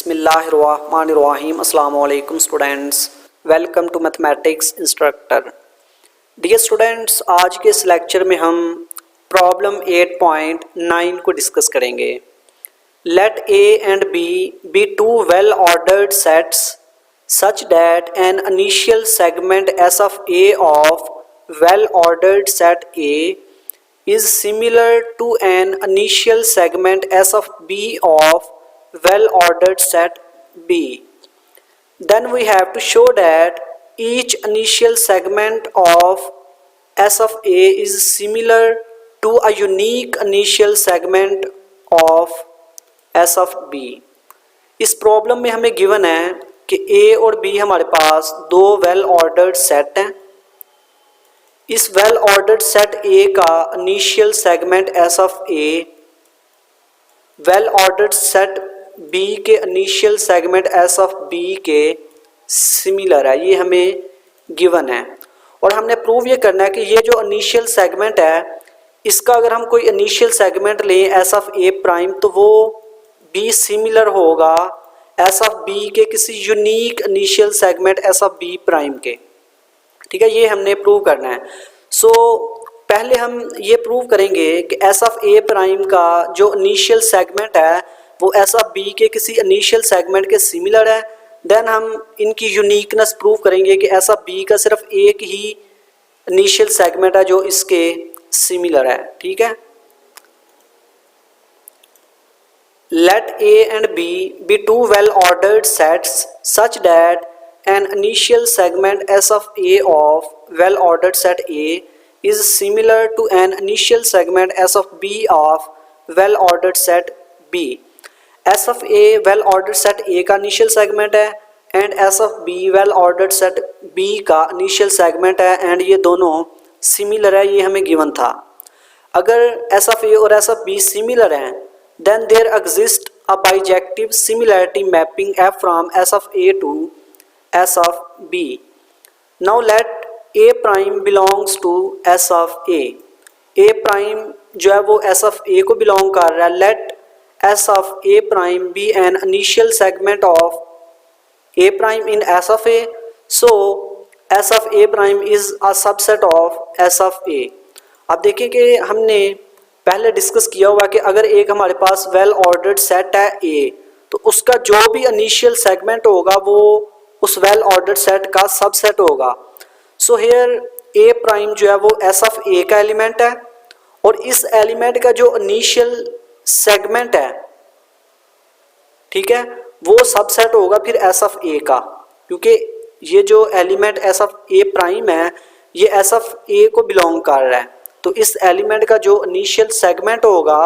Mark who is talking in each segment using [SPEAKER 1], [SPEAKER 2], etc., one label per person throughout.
[SPEAKER 1] बिस्मिल्लाहिर्रहमानिर्रहीम। अस्सलाम वालेकुम students, welcome to mathematics instructor. Dear students, आज के इस लेक्चर में हम प्रॉब्लम 8.9 को डिस्कस करेंगे। Let A and B two well ordered sets such that an initial segment S of A of well ordered set A is similar to an initial segment S of B of well-ordered set B. Then we have to show that each initial segment of S of A is similar to a unique initial segment of S of B. इस problem में हमें given है कि A और B हमारे पास दो well ordered set हैं। इस वेल ऑर्डर्ड सेट ए का initial segment S of A well ordered set B के initial segment S of B के सिमिलर है, ये हमें गिवन है। और हमने प्रूव ये करना है कि ये जो इनिशियल सेगमेंट है इसका अगर हम कोई इनिशियल सेगमेंट लें एस ऑफ ए प्राइम तो वो बी सिमिलर होगा एस ऑफ बी के किसी unique initial segment S of B prime के। ठीक है, ये हमने प्रूव करना है। सो पहले हम ये प्रूव करेंगे कि एस ऑफ ए प्राइम का जो इनिशियल सेगमेंट है वो एस ऑफ बी के किसी इनिशियल सेगमेंट के सिमिलर है। देन हम इनकी यूनिकनेस प्रूव करेंगे कि एस ऑफ बी का सिर्फ एक ही इनिशियल सेगमेंट है जो इसके सिमिलर है। ठीक है, let A and B two well ordered sets such that an initial segment S of A of well ordered set A is similar to an initial segment S of B of well ordered set B. S of A well ordered set A का initial segment है and S of B well ordered set B का initial segment है and ये दोनों similar है, ये हमें given था। अगर S of A और S of B similar हैं then there exists a bijective similarity mapping F from S of A to S of B. Now let A prime belongs to S of A. A prime जो है वो S of A को belong कर रहा है। Let S of A prime be an initial segment of A prime in S of A. So S of A prime is a subset of S of A. अब देखिए कि हमने पहले discuss किया हुआ कि अगर एक हमारे पास वेल ऑर्डर्ड सेट है A तो उसका जो भी इनिशियल सेगमेंट होगा वो उस वेल ऑर्डर्ड सेट का सबसेट होगा। सो हेयर ए प्राइम जो है वो एस ऑफ ए का एलिमेंट है और इस एलिमेंट का जो इनिशियल सेगमेंट है, ठीक है, वो सबसेट होगा फिर एस ऑफ ए का, क्योंकि ये जो element S of A prime है ये एस ऑफ ए को बिलोंग कर रहा है। तो इस एलिमेंट का जो इनिशियल सेगमेंट होगा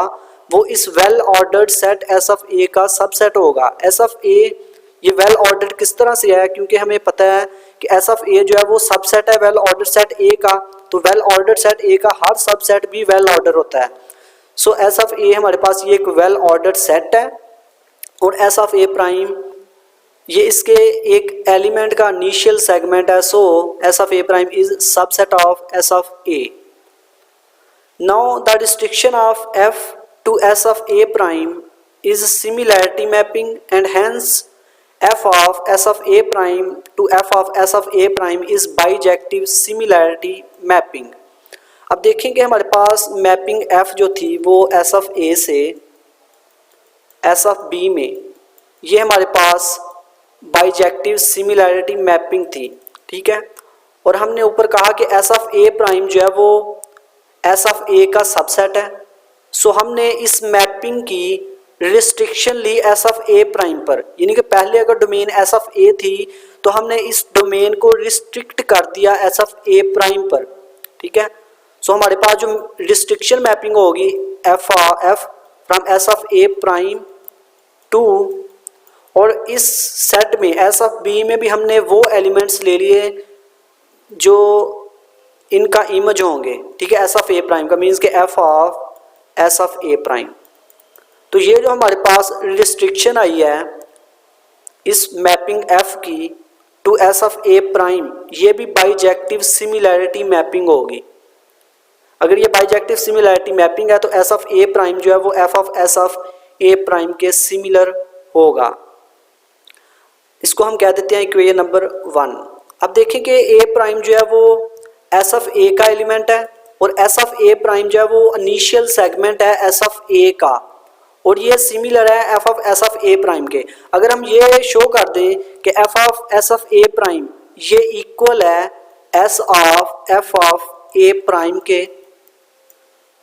[SPEAKER 1] वो इस well ordered set S of A का सबसेट होगा। एस ऑफ ए ये वेल ऑर्डर्ड किस तरह से है, क्योंकि हमें पता है कि एस ऑफ ए जो है वो सबसेट है वेल ऑर्डर्ड सेट ए का, तो वेल ऑर्डर्ड सेट ए का हर सबसेट भी वेल ऑर्डर होता है। सो एस ऑफ ए हमारे पास ये एक वेल ऑर्डर्ड सेट है और एस ऑफ ए प्राइम ये इसके एक एलिमेंट का इनिशियल सेगमेंट है। So S of A prime is subset of S of A. Now the restriction of F to S of A prime is similarity mapping and hence f of s of a prime to f of s of a prime is bijective similarity mapping। अब देखेंगे हमारे पास mapping f जो थी वो s of a से s of b में, ये हमारे पास बाइजेक्टिव सिमिलैरिटी मैपिंग थी। ठीक है, और हमने ऊपर कहा कि s of a प्राइम जो है वो s of a का सबसेट है। सो हमने इस मैपिंग की रिस्ट्रिक्शन ली एस ऑफ ए प्राइम पर, यानी कि पहले अगर डोमेन एस ऑफ ए थी तो हमने इस डोमेन को रिस्ट्रिक्ट कर दिया एस ऑफ ए प्राइम पर। ठीक है, सो हमारे पास जो रिस्ट्रिक्शन मैपिंग होगी F from S of A prime to, और इस सेट में एस ऑफ बी में भी हमने वो एलिमेंट्स ले लिए जो इनका इमेज होंगे। ठीक है, एस ऑफ ए प्राइम का मीन्स कि F of S of A prime. तो ये जो हमारे पास रिस्ट्रिक्शन आई है इस मैपिंग एफ की to S of A prime, ये भी बाइजेक्टिव सिमिलैरिटी मैपिंग होगी। अगर ये बाइजेक्टिव सिमिलैरिटी मैपिंग है तो एस ऑफ ए प्राइम जो है वो F of S of A prime के सिमिलर होगा। इसको हम कह देते हैं इक्वेशन नंबर 1। अब देखें कि ए प्राइम जो है वो एस ऑफ ए का एलिमेंट है और एस ऑफ ए प्राइम जो है वो इनिशियल सेगमेंट है एस ऑफ ए का, और ये सिमिलर है F of S of A prime के। अगर हम ये शो कर दें कि F of S of A prime ये इक्वल है S of F of A prime के,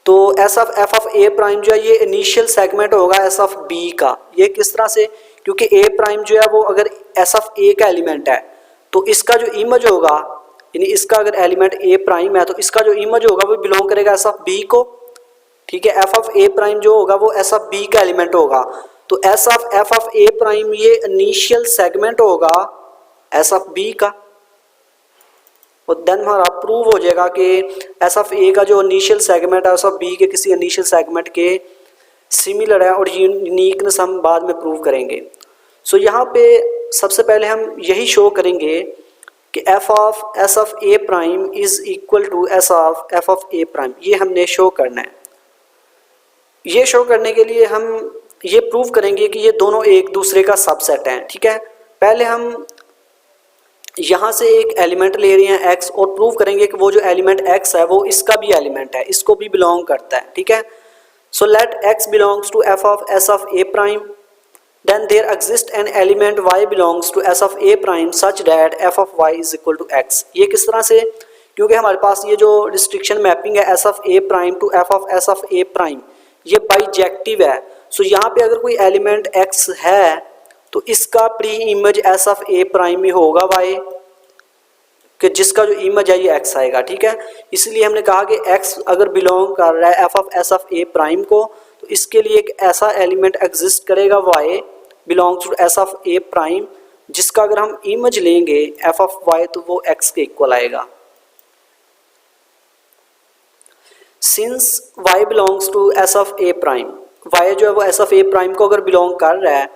[SPEAKER 1] तो S of F of A prime जो है ये इनिशियल सेगमेंट होगा एस ऑफ बी का। ये किस तरह से, क्योंकि ए प्राइम जो है वो अगर एस ऑफ ए का एलिमेंट है तो इसका जो इमेज होगा, यानी इसका अगर एलिमेंट ए प्राइम है तो इसका जो इमेज होगा वो बिलोंग करेगा एस ऑफ बी को। ठीक है, एफ ऑफ ए प्राइम जो होगा वो एस ऑफ बी का एलिमेंट होगा, तो S of F of A prime ये इनिशियल सेगमेंट होगा एस ऑफ बी का, और देन हमारा प्रूव हो जाएगा कि एस ऑफ ए का जो इनिशियल सेगमेंट है एस ऑफ बी के किसी इनिशियल सेगमेंट के सिमिलर है, और यूनिकनेस हम बाद में प्रूव करेंगे। सो यहाँ पे सबसे पहले हम यही शो करेंगे कि F of S of A prime is equal to S of F of A prime, ये हमने शो करना है। ये शो करने के लिए हम ये प्रूव करेंगे कि ये दोनों एक दूसरे का सबसेट हैं। ठीक है, पहले हम यहाँ से एक एलिमेंट ले रहे हैं x और प्रूव करेंगे कि वो जो एलिमेंट x है वो इसका भी एलिमेंट है, इसको भी बिलोंग करता है। ठीक है, so let x belongs to f of s of a prime, then there exist an element y belongs to s of a prime such that f of y is equal to x। ये किस तरह से, क्योंकि हमारे पास ये जो restriction mapping है s of a prime to f of s of a prime ये बाइजेक्टिव है। सो यहाँ पे अगर कोई एलिमेंट x है तो इसका pre image S of A prime में होगा वाई, कि जिसका जो इमेज है ये x आएगा। ठीक है, इसलिए हमने कहा कि x अगर बिलोंग कर रहा है F of S of A prime को तो इसके लिए एक ऐसा एलिमेंट एग्जिस्ट करेगा y belongs to S of A prime, जिसका अगर हम इमेज लेंगे एफ ऑफ y तो वो x के इक्वल आएगा। Since y belongs to S of A prime, y जो है वो एस ऑफ ए प्राइम को अगर बिलोंग कर रहा है,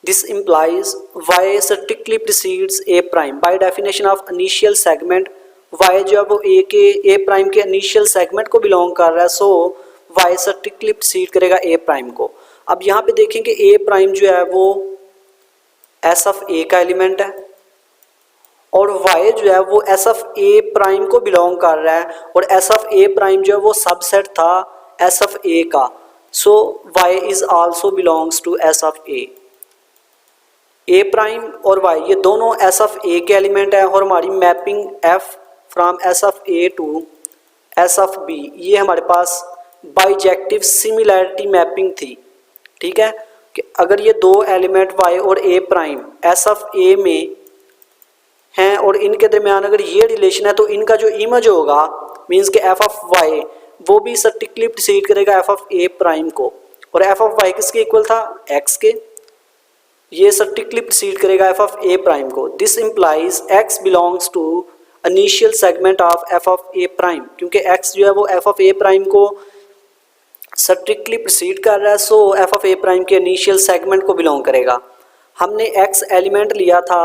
[SPEAKER 1] this implies y strictly precedes a prime by definition of initial segment। y जो है वो a प्राइम के इनिशियल सेगमेंट को बिलोंग कर रहा है, सो y strictly precede करेगा a प्राइम को। अब यहाँ पे देखेंगे a प्राइम जो है वो s ऑफ a का एलिमेंट है और y जो है वो s ऑफ a प्राइम को बिलोंग कर रहा है, और s ऑफ a प्राइम जो है वो सबसेट था s ऑफ a का, so y is also belongs to s of a। A prime और y ये दोनों एस ऑफ ए के एलिमेंट है, और हमारी mapping f from S of A to S of B ये हमारे पास बाइजेक्टिव सिमिलैरिटी मैपिंग थी। ठीक है, कि अगर ये दो एलिमेंट y और a प्राइम एस ऑफ ए में हैं और इनके दरमियान अगर ये रिलेशन है तो इनका जो इमेज होगा मीन्स कि f ऑफ y वो भी स्ट्रिक्टली प्रीसीड करेगा f ऑफ a प्राइम को, और f ऑफ y किसके इक्वल था, x के, ये स्ट्रिक्टली प्रीसीड करेगा f ऑफ a प्राइम को। This implies x belongs to initial segment of f of a prime, क्योंकि x जो है वो f ऑफ a प्राइम को स्ट्रिक्टली प्रीसीड कर रहा है, so f of a prime के इनिशियल सेगमेंट को बिलोंग करेगा। हमने x एलिमेंट लिया था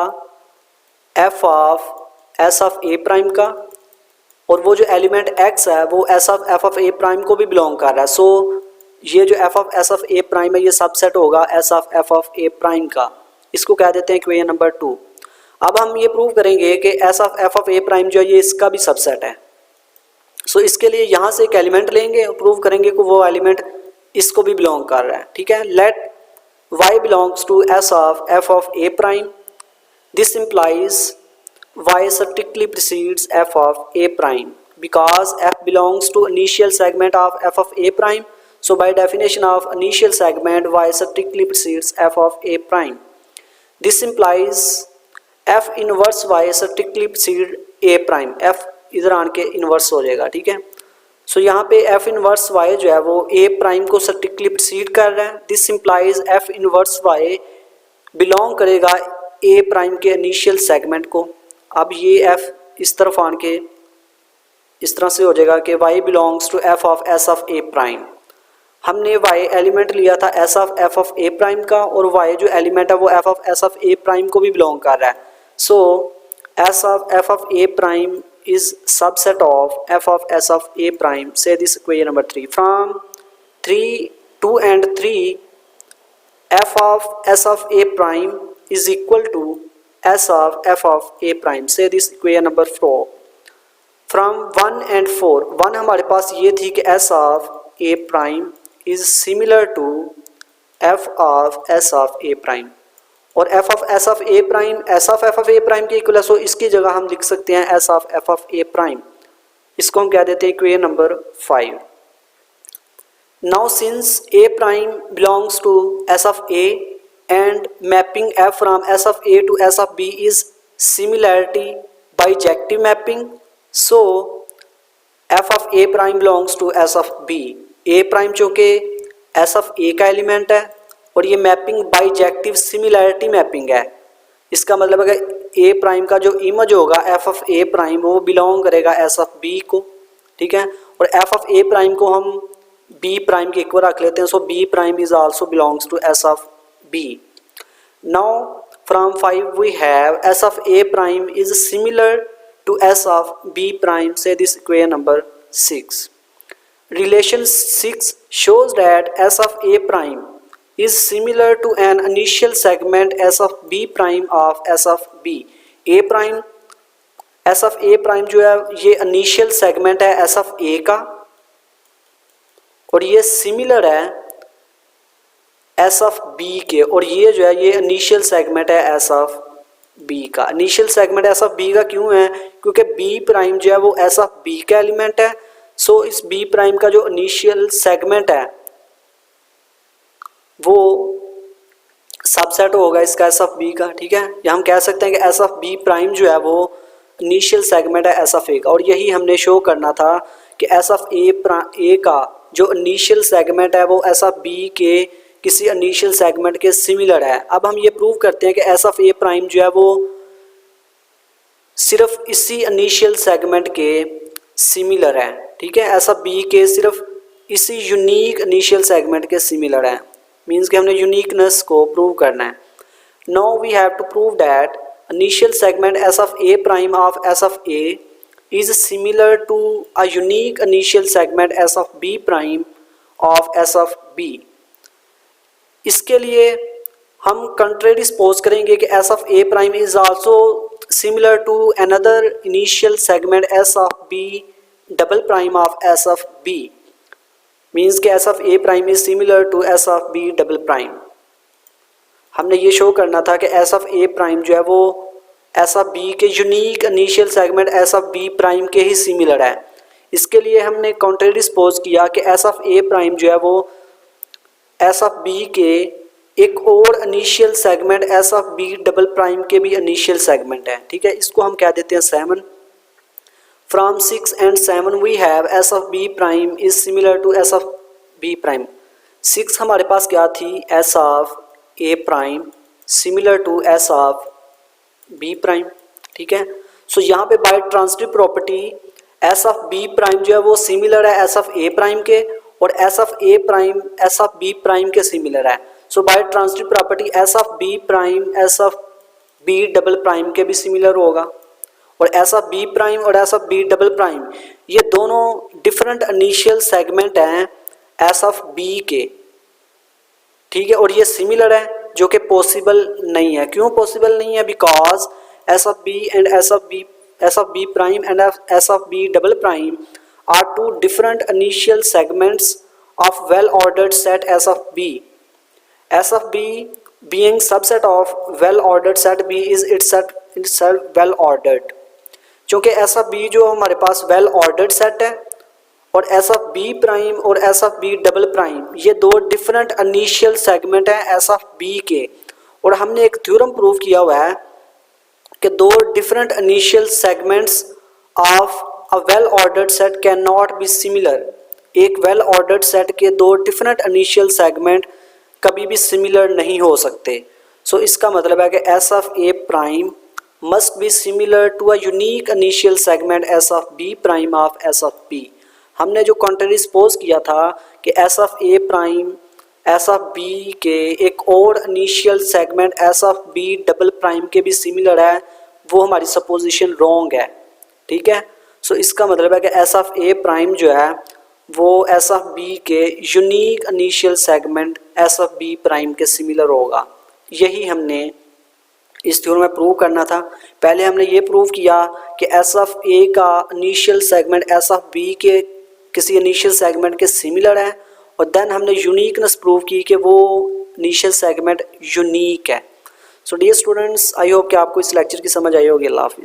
[SPEAKER 1] f of s of a prime का, और वो जो एलिमेंट x है वो s of f of a prime को भी बिलोंग कर रहा है, सो ये जो f of s of a prime है ये सबसेट होगा s of f of a prime का। इसको कह देते हैं इक्वेशन नंबर 2। अब हम ये प्रूव करेंगे कि s of f of a prime जो है ये इसका भी सबसेट है। सो इसके लिए यहाँ से एक एलिमेंट लेंगे और प्रूव करेंगे कि वो एलिमेंट इसको भी बिलोंग कर रहा है। ठीक है, let y belongs to s of f of a prime, this implies y strictly precedes f of a prime because f belongs to initial segment of f of a prime, so by definition of initial segment y strictly precedes f of a prime। this implies f inverse y strictly precedes a prime, f इधर आन के inverse हो जाएगा। ठीक है, so यहाँ पे f inverse y जो है वो a प्राइम को स्ट्रिक्टली प्रीसीड कर रहा है। This implies f inverse y belong करेगा a प्राइम के इनिशियल सेगमेंट को। अब ये f इस तरफ आन के इस तरह से हो जाएगा कि y belongs to f of s of a prime. हमने y एलिमेंट लिया था s of f of a prime का, और y जो एलिमेंट है वो f of s of a prime को भी बिलोंग कर रहा है, सो s of f of a prime is subset of f of s of a prime. Say this equation number 3 from 2 and 3 f of s of a prime is equal to S of f of a prime. Say this equation number 4 from 1 and 4. 1 हमारे पास ये थी कि S of a prime is similar to f of S of a prime, और f of S of a prime S of f of a prime के equal है, सो इसकी जगह हम लिख सकते हैं S of f of a prime. इसको हम क्या देते हैं equation number 5. Now since a prime belongs to S of a and mapping f from S of a to S of b is similarity bijective mapping, so f of a prime belongs to S of b. a prime जो कि S of a का element है और ये mapping bijective similarity mapping है. इसका मतलब है कि a प्राइम का जो इमेज होगा f of a प्राइम वो बिलोंग करेगा S of b को, ठीक है, और f of a प्राइम को हम b प्राइम के इक्वल रख लेते हैं, so b prime is also belongs to S of b. Now from 5 we have S of a prime is similar to S of b prime. Say this equation number 6. Relation 6 shows that S of a prime is similar to an initial segment S of b prime of S of b. a prime S of a prime जो है ये initial segment है S of a का, और ये similar है S of b के, और ये जो है ये इनिशियल सेगमेंट है S of b का. Initial segment S of b का क्यों है? क्योंकि b प्राइम जो है वो S of b का एलिमेंट है, सो इस b प्राइम का जो इनिशियल सेगमेंट है वो सबसेट होगा इसका S of b का, ठीक है. या हम कह सकते हैं कि S of b प्राइम जो है वो इनिशियल सेगमेंट है S of a का, और यही हमने शो करना था कि S of a का जो इनिशियल सेगमेंट है वो S of b के किसी इनिशियल सेगमेंट के सिमिलर है. अब हम ये प्रूव करते हैं कि S of a प्राइम जो है वो सिर्फ इसी इनिशियल सेगमेंट के सिमिलर है, ठीक है. S of b के सिर्फ इसी यूनिक इनिशियल सेगमेंट के सिमिलर है, मीन्स कि हमने यूनिकनेस को प्रूव करना है. Now we have to prove that initial segment S of a prime of S of a is similar to a unique initial segment S of b prime of S of b. इसके लिए हम contrary suppose करेंगे कि S of a prime is also similar to another initial segment S of b double prime of S of b. Means कि S of a prime is similar to S of b double prime. हमने ये show करना था कि S of a prime जो है वो S of b के unique initial segment S of b prime के ही सिमिलर है. इसके लिए हमने कॉन्ट्रेरी सपोज किया कि S of a प्राइम जो है वो S of b के एक और initial segment S of b double prime के भी इनिशियल सेगमेंट है, ठीक है. इसको हम क्या देते हैं 7. From 6 and 7 we have S of b prime is similar to S of b prime. 6 हमारे पास क्या थी S of a prime similar to S of b prime, ठीक है. सो यहाँ पे by transitive property S of b prime जो है वो सिमिलर है S of a प्राइम के, और S of a prime S of b prime के सिमिलर है. So by transitive property S of b prime S of b double prime के भी सिमिलर होगा, और S of b प्राइम और S of b double prime ये दोनों different initial segment हैं S of b के, ठीक है, और ये सिमिलर है जो कि पॉसिबल नहीं है. क्यों पॉसिबल नहीं है? Because S of b and S of b prime and S of b double prime are two different initial segments of well-ordered set S of b. S of b being subset of well-ordered set b is itself well-ordered. क्योंकि S of b जो हमारे पास well-ordered set है, और S of b prime और S of b double prime ये दो different initial segment हैं S of b के, और हमने एक थ्योरम प्रूव किया हुआ है कि दो different initial segments of a well ordered set can not be similar. एक वेल ऑर्डर्ड सेट के दो डिफरेंट इनिशियल सेगमेंट कभी भी सिमिलर नहीं हो सकते. सो इसका मतलब है कि S of a prime must be similar to a unique initial segment S of b prime of S of b. हमने जो कॉन्ट्रेरी सपोज किया था कि S of a prime S of b के एक और initial segment S of b double prime के भी सिमिलर है, वो हमारी सपोजिशन रॉन्ग है, ठीक है. सो इसका मतलब है कि S of a प्राइम जो है वो S of b के unique initial segment S of b prime के सिमिलर होगा. यही हमने इस थ्योरम में प्रूव करना था। पहले हमने ये प्रूव किया कि एस ऑफ ए का initial segment S of B के किसी इनिशियल सेगमेंट के सिमिलर है, और देन हमने यूनिकनेस प्रूव की कि वो इनिशियल सेगमेंट यूनिक है। So dear students, I hope कि आपको इस लेक्चर की समझ आई होगी। अल्लाह हाफिज़।